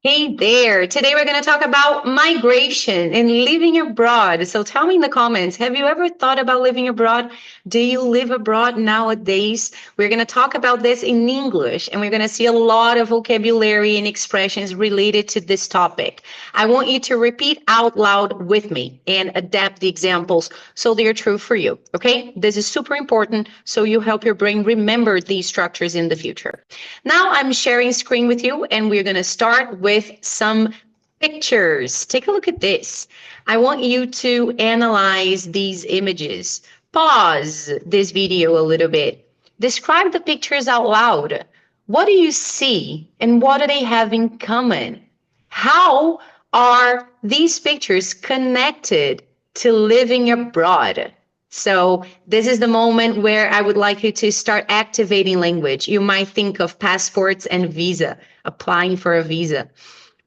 Hey there. Today we're going to talk about migration and living abroad. So tell me in the comments, have you ever thought about living abroad? Do you live abroad nowadays? We're going to talk about this in English and we're going to see a lot of vocabulary and expressions related to this topic. I want you to repeat out loud with me and adapt the examples so they're true for you. Okay? This is super important so you help your brain remember these structures in the future. Now I'm sharing screen with you and we're going to start with some pictures. Take a look at this. I want you to analyze these images. Pause this video a little bit. Describe the pictures out loud. What do you see and what do they have in common? How are these pictures connected to living abroad? So this is the moment where I would like you to start activating language. You might think of passports and visa, applying for a visa,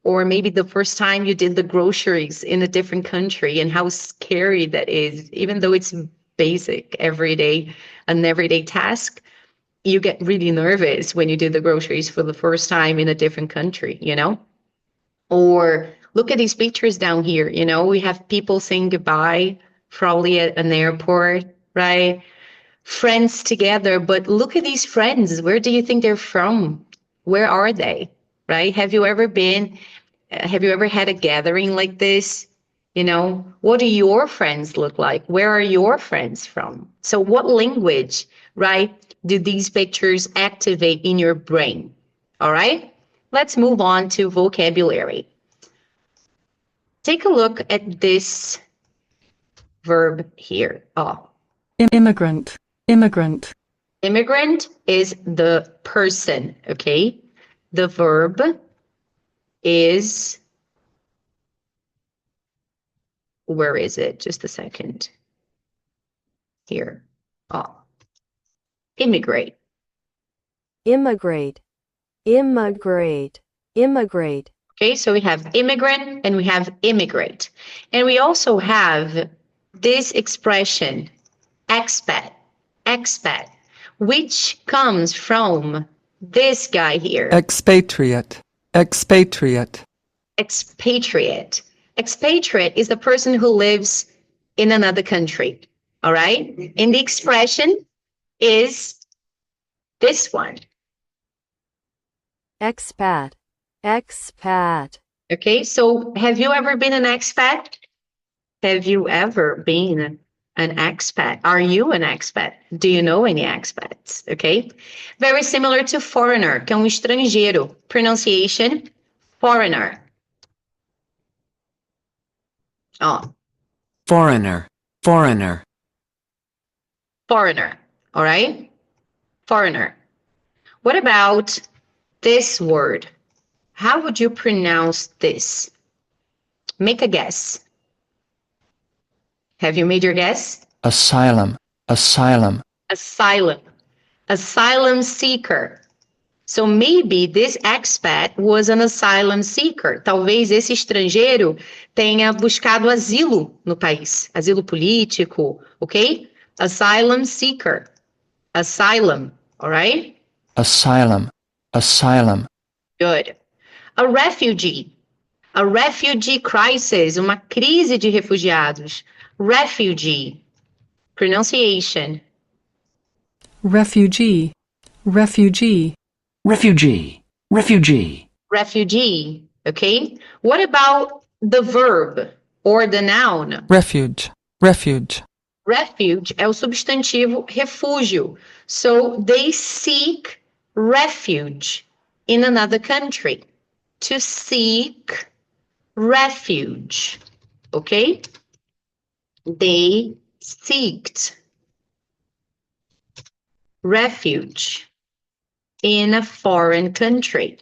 or maybe the first time you did the groceries in a different country and how scary that is, even though it's basic, an everyday task. You get really nervous when you do the groceries for the first time in a different country, you know? Or look at these pictures down here, we have people saying goodbye, probably at an airport, right? Friends together, but look at these friends. Where do you think they're from? Where are they, right? Have you ever had a gathering like this? What do your friends look like? Where are your friends from? So what language, right, do these pictures activate in your brain? All right, let's move on to vocabulary. Take a look at this verb here. Oh, Immigrant, immigrant, immigrant is the person, okay? The verb is, where is it? Just a second. Here. Oh, immigrate. Immigrate, immigrate, immigrate. Okay, so we have immigrant and we have immigrate. And we also have this expression, expat, expat, which comes from this guy here. expatriate, expatriate, Expatriate. Expatriate is the person who lives in another country. All right. And the expression is this one. Expat, expat. Okay. So have you ever been an expat? Have you ever been an expat? Are you an expat? Do you know any expats? Okay. Very similar to foreigner, que é estrangeiro. Pronunciation, foreigner. Oh, Foreigner, foreigner. foreigner. All right. Foreigner. What about this word? How would you pronounce this? Make a guess. Have you made your guess? Asylum, asylum. Asylum. Asylum seeker. So maybe this expat was an asylum seeker. Talvez esse estrangeiro tenha buscado asilo no país, asilo político, ok? Asylum seeker. Asylum, all right? Asylum, asylum. Good. A refugee. A refugee crisis, uma crise de refugiados. Refugee. Pronunciation. refugee, refugee, Refugee, refugee. Refugee, okay? What about the verb or the noun? refuge, refuge, Refuge é o substantivo refúgio. So they seek refuge in another country. To seek refuge, okay? They seeked refuge in a foreign country.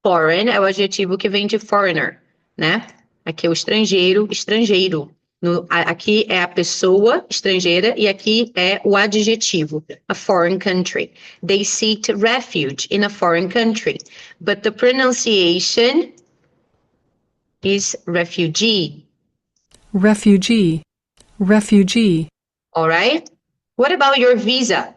Foreign é o adjetivo que vem de foreigner, né? Aqui é o estrangeiro, estrangeiro. Aqui é a pessoa estrangeira e aqui é o adjetivo, a foreign country. They seek refuge in a foreign country. But the pronunciation is refugee. refugee, refugee, All right? What about your visa?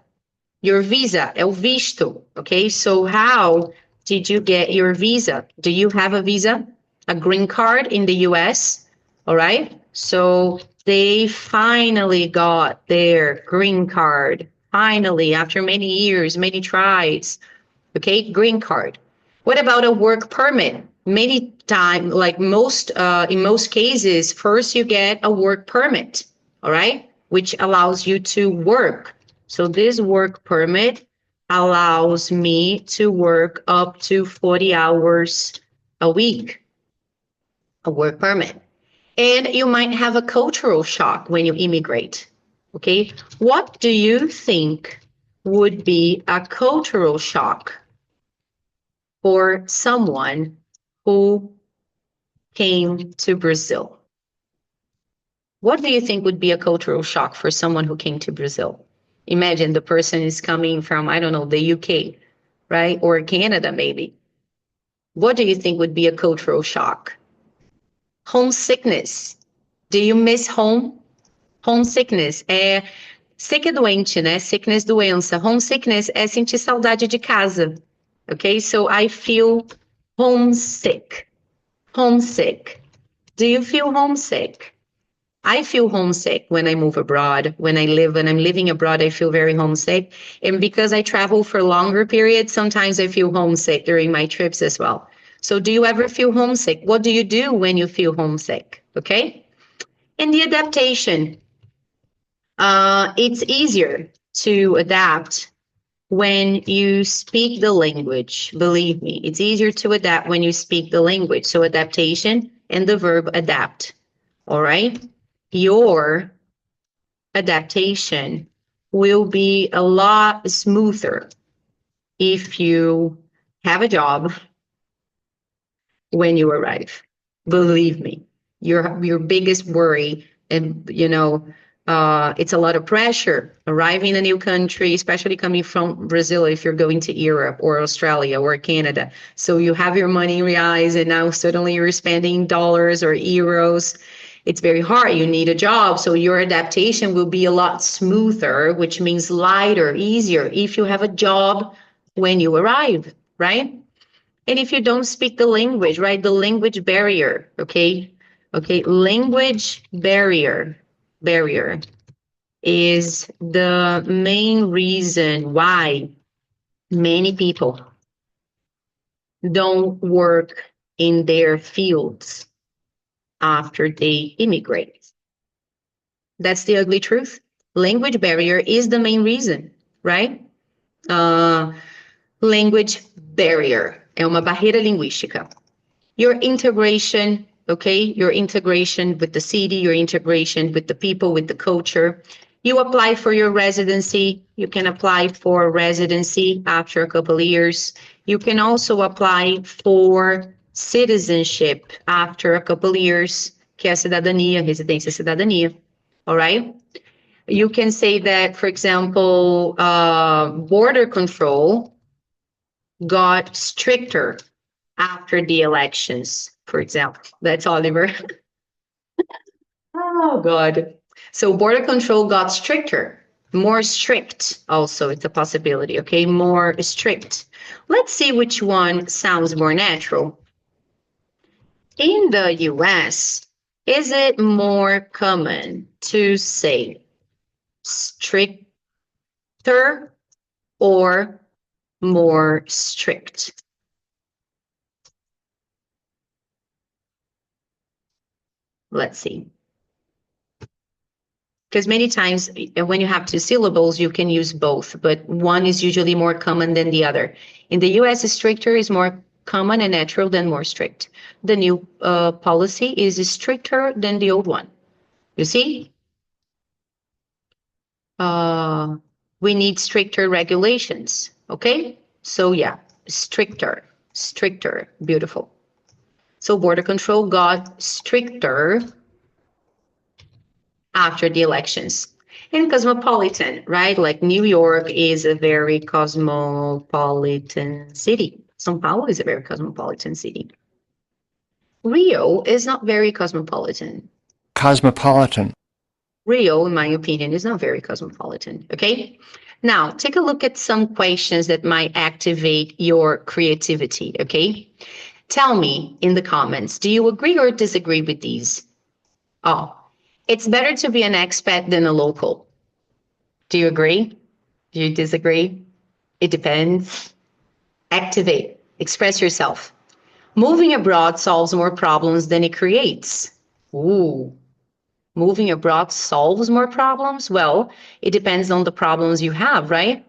Your visa é o visto, okay? So how did you get your visa? Do you have a visa? A green card in the US? All right. So they finally got their green card. Finally, after many years, many tries. Okay, green card. What about a work permit? Many time, like most, in most cases, first you get a work permit, all right, which allows you to work. So this work permit allows me to work up to 40 hours a week, a work permit. And you might have a cultural shock when you immigrate, okay? What do you think would be a cultural shock for someone who came to Brazil? What do you think would be a cultural shock for someone who came to Brazil? Imagine the person is coming from, I don't know, the UK, right? Or Canada, maybe. What do you think would be a cultural shock? Homesickness. Do you miss home? Homesickness é sick é doente, né? Sickness, doença. Homesickness é sentir saudade de casa. Okay, so I feel homesick. Homesick. Do you feel homesick? I feel homesick when I move abroad. When I'm living abroad, I feel very homesick. And because I travel for longer periods, sometimes I feel homesick during my trips as well. So do you ever feel homesick? What do you do when you feel homesick? Okay. And the adaptation. It's easier to adapt when you speak the language. Believe me, it's easier to adapt when you speak the language. So adaptation and the verb adapt. All right. Your adaptation will be a lot smoother if you have a job when you arrive. Believe me, your biggest worry, and it's a lot of pressure arriving in a new country, especially coming from Brazil if you're going to Europe or Australia or Canada. So you have your money in reais and now suddenly you're spending dollars or euros. It's very hard. You need a job. So your adaptation will be a lot smoother, which means lighter, easier if you have a job when you arrive, right? And if you don't speak the language, right? The language barrier, okay? Okay, language barrier is the main reason why many people don't work in their fields after they immigrate. That's the ugly truth. Language barrier is the main reason, right? Language barrier é uma barreira linguística. Your integration, okay? Your integration with the city, your integration with the people, with the culture. You apply for your residency. You can apply for residency after a couple of years. You can also apply for citizenship after a couple of years, que é a cidadania, residência, cidadania. All right? You can say that, for example, border control got stricter after the elections, for example. That's Oliver. Oh, God. So border control got stricter, more strict also. It's a possibility, okay? More strict. Let's see which one sounds more natural. In the US, is it more common to say stricter or more strict? Let's see. Because many times when you have two syllables, you can use both, but one is usually more common than the other. In the US, stricter is more common and natural than more strict. The new policy is stricter than the old one. You see? We need stricter regulations, okay? So yeah, stricter, beautiful. So border control got stricter after the elections. And cosmopolitan, right? Like New York is a very cosmopolitan city. São Paulo is a very cosmopolitan city. Rio is not very cosmopolitan. Cosmopolitan. Rio, in my opinion, is not very cosmopolitan, okay? Now, take a look at some questions that might activate your creativity, okay? Tell me in the comments, do you agree or disagree with these? Oh, it's better to be an expat than a local. Do you agree? Do you disagree? It depends. Activate, express yourself. Moving abroad solves more problems than it creates. Ooh, moving abroad solves more problems? Well, it depends on the problems you have, right?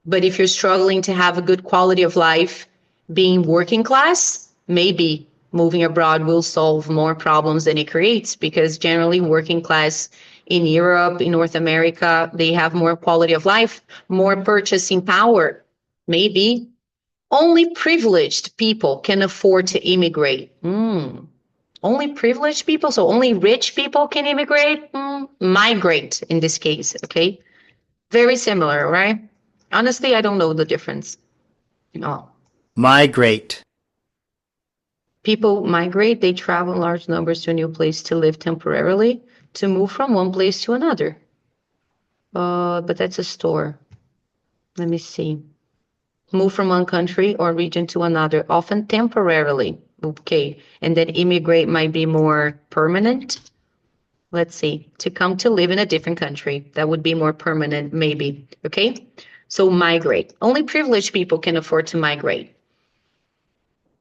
But if you're struggling to have a good quality of life, being working class, maybe moving abroad will solve more problems than it creates, because generally working class in Europe, in North America, they have more quality of life, more purchasing power. Maybe only privileged people can afford to immigrate. Only privileged people, so only rich people can immigrate? Migrate in this case, okay? Very similar, right? Honestly, I don't know the difference. No. Migrate. People migrate, they travel in large numbers to a new place to live temporarily, to move from one place to another. But that's a store. Let me see. Move from one country or region to another, often temporarily. Okay. And then immigrate might be more permanent. Let's see. To come to live in a different country. That would be more permanent, maybe. Okay. So migrate. Only privileged people can afford to migrate.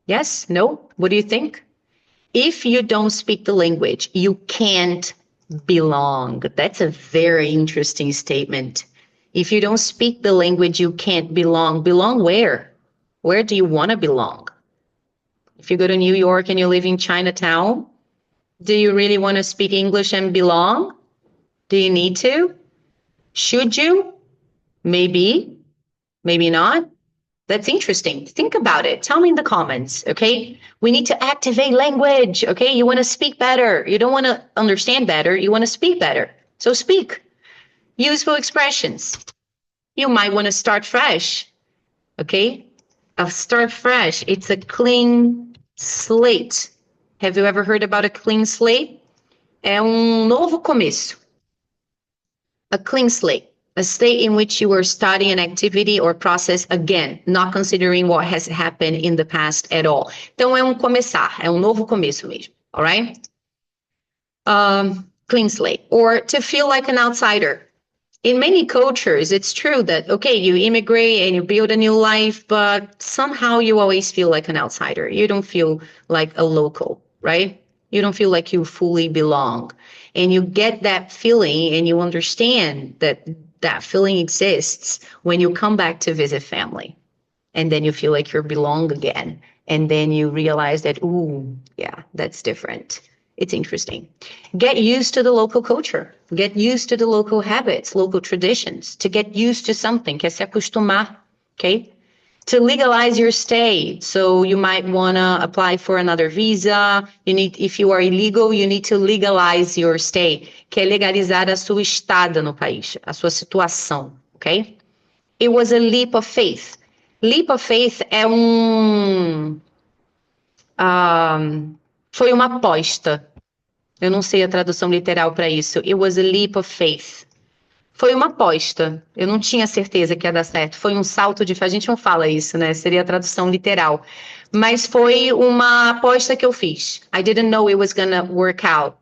Yes? No? What do you think? If you don't speak the language, you can't belong. That's a very interesting statement. If you don't speak the language, you can't belong. Belong where? Where do you want to belong? If you go to New York and you live in Chinatown, do you really want to speak English and belong? Do you need to? Should you? Maybe. Maybe not. That's interesting. Think about it. Tell me in the comments, okay? We need to activate language, okay? You want to speak better. You don't want to understand better. You want to speak better. So speak. Useful expressions. You might want to start fresh, okay? Start fresh. It's a clean slate. Have you ever heard about a clean slate? É novo começo. A clean slate. A state in which you are starting an activity or process again, not considering what has happened in the past at all. Então, é começar, é novo começo mesmo, all right? Clean slate, or to feel like an outsider. In many cultures, it's true that, okay, you immigrate and you build a new life, but somehow you always feel like an outsider. You don't feel like a local, right? You don't feel like you fully belong. And you get that feeling and you understand that that feeling exists when you come back to visit family. And then you feel like you belong again. And then you realize that, ooh, yeah, that's different. It's interesting. Get used to the local culture. Get used to the local habits, local traditions. To get used to something, que é se acostumar, okay? To legalize your stay. So you might want to apply for another visa. If you are illegal, you need to legalize your stay, que é legalizar a sua estada no país, a sua situação, okay? It was a leap of faith. Leap of faith é foi uma aposta. Eu não sei a tradução literal para isso. It was a leap of faith. Foi uma aposta. Eu não tinha certeza que ia dar certo. Foi um salto de fé. A gente não fala isso, né? Seria a tradução literal. Mas foi uma aposta que eu fiz. I didn't know it was gonna work out.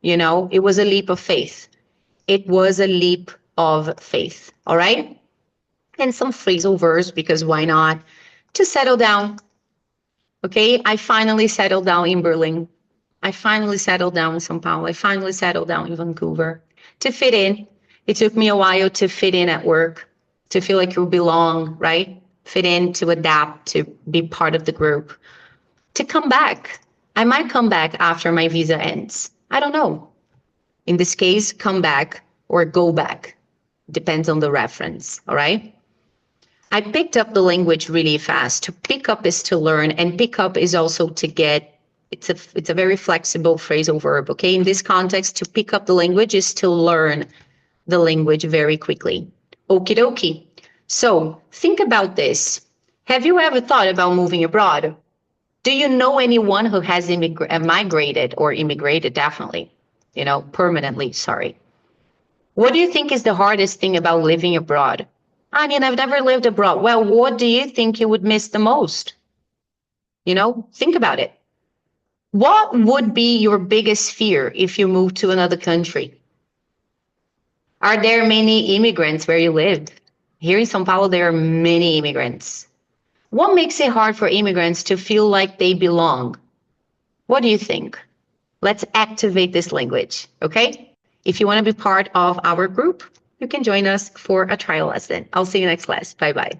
You know, it was a leap of faith. It was a leap of faith. All right? And some phrasal verbs, because why not? To settle down. Okay? I finally settled down in Berlin. I finally settled down in São Paulo. I finally settled down in Vancouver. To fit in. It took me a while to fit in at work, to feel like you belong, right? Fit in, to adapt, to be part of the group. To come back. I might come back after my visa ends. I don't know. In this case, come back or go back. Depends on the reference, all right? I picked up the language really fast. To pick up is to learn, and pick up is also to get. It's a very flexible phrasal verb, okay? In this context, to pick up the language is to learn the language very quickly. Okie dokie. So think about this. Have you ever thought about moving abroad? Do you know anyone who has migrated or immigrated? Definitely, permanently, sorry. What do you think is the hardest thing about living abroad? I mean, I've never lived abroad. Well, what do you think you would miss the most? Think about it. What would be your biggest fear if you moved to another country? Are there many immigrants where you lived? Here in São Paulo, there are many immigrants. What makes it hard for immigrants to feel like they belong? What do you think? Let's activate this language, okay? If you want to be part of our group, you can join us for a trial lesson. I'll see you next class. Bye-bye.